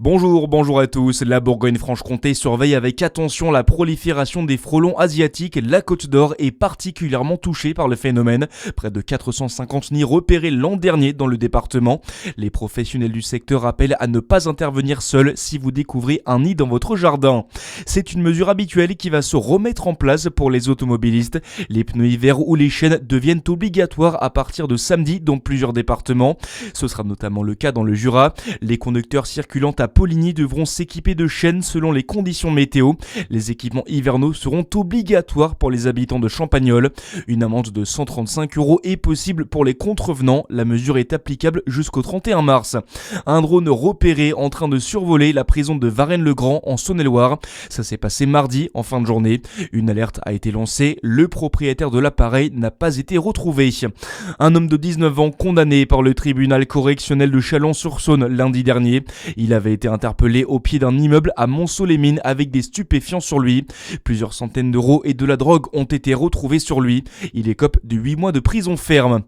Bonjour à tous. La Bourgogne-Franche-Comté surveille avec attention la prolifération des frelons asiatiques. La Côte d'Or est particulièrement touchée par le phénomène. Près de 450 nids repérés l'an dernier dans le département. Les professionnels du secteur appellent à ne pas intervenir seuls si vous découvrez un nid dans votre jardin. C'est une mesure habituelle qui va se remettre en place pour les automobilistes. Les pneus hiver ou les chaînes deviennent obligatoires à partir de samedi dans plusieurs départements. Ce sera notamment le cas dans le Jura. Les conducteurs circulant à Poligny devront s'équiper de chaînes selon les conditions météo. Les équipements hivernaux seront obligatoires pour les habitants de Champagnole. Une amende de 135 € est possible pour les contrevenants. La mesure est applicable jusqu'au 31 mars. Un drone repéré en train de survoler la prison de Varennes-le-Grand en Saône-et-Loire. Ça s'est passé mardi en fin de journée. Une alerte a été lancée. Le propriétaire de l'appareil n'a pas été retrouvé. Un homme de 19 ans condamné par le tribunal correctionnel de Chalon-sur-Saône lundi dernier. Il avait été interpellé au pied d'un immeuble à Monceau-les-Mines avec des stupéfiants sur lui. Plusieurs centaines d'euros et de la drogue ont été retrouvés sur lui. Il écope de 8 mois de prison ferme.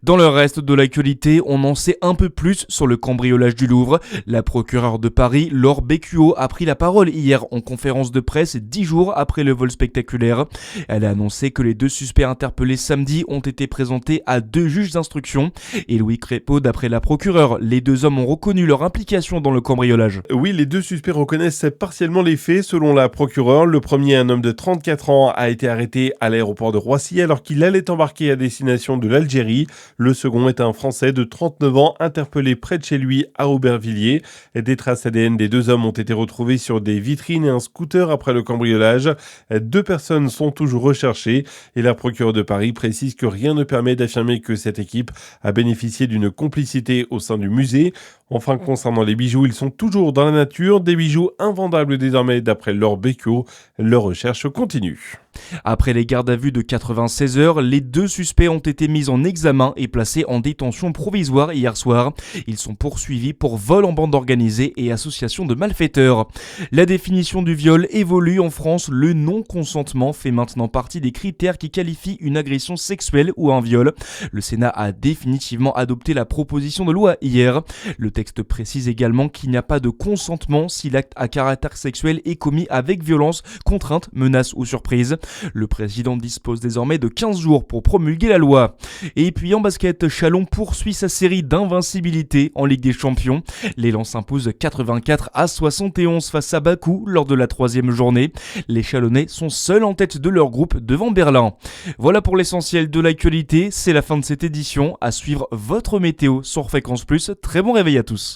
Dans le reste de l'actualité, on en sait un peu plus sur le cambriolage du Louvre. La procureure de Paris, Laure Beccuot, a pris la parole hier en conférence de presse 10 jours après le vol spectaculaire. Elle a annoncé que les 2 suspects interpellés samedi ont été présentés à 2 juges d'instruction. Et Louis Crépeau, d'après la procureure, les 2 hommes ont reconnu leur implication dans le cambriolage. Oui, les 2 suspects reconnaissent partiellement les faits. Selon la procureure, le premier, un homme de 34 ans, a été arrêté à l'aéroport de Roissy alors qu'il allait embarquer à destination de l'Algérie. Le second est un Français de 39 ans interpellé près de chez lui à Aubervilliers. Des traces ADN des 2 hommes ont été retrouvées sur des vitrines et un scooter après le cambriolage. 2 personnes sont toujours recherchées et la procureure de Paris précise que rien ne permet d'affirmer que cette équipe a bénéficié d'une complicité au sein du musée. Enfin, concernant les bijoux, ils sont toujours dans la nature, des bijoux invendables désormais d'après Laure Beccuot. Leur recherche continue. Après les gardes à vue de 96 heures, les 2 suspects ont été mis en examen et placés en détention provisoire hier soir. Ils sont poursuivis pour vol en bande organisée et association de malfaiteurs. La définition du viol évolue en France. Le non-consentement fait maintenant partie des critères qui qualifient une agression sexuelle ou un viol. Le Sénat a définitivement adopté la proposition de loi hier. Le texte précise également qu'il n'y a pas de consentement si l'acte à caractère sexuel est commis avec violence, contrainte, menace ou surprise. Le président dispose désormais de 15 jours pour promulguer la loi. Et puis en basket, Chalon poursuit sa série d'invincibilité en Ligue des Champions. L'élan s'impose 84-71 face à Bakou lors de la 3e journée. Les Chalonnais sont seuls en tête de leur groupe devant Berlin. Voilà pour l'essentiel de l'actualité, c'est la fin de cette édition. À suivre votre météo sur Fréquence Plus. Très bon réveil à tous.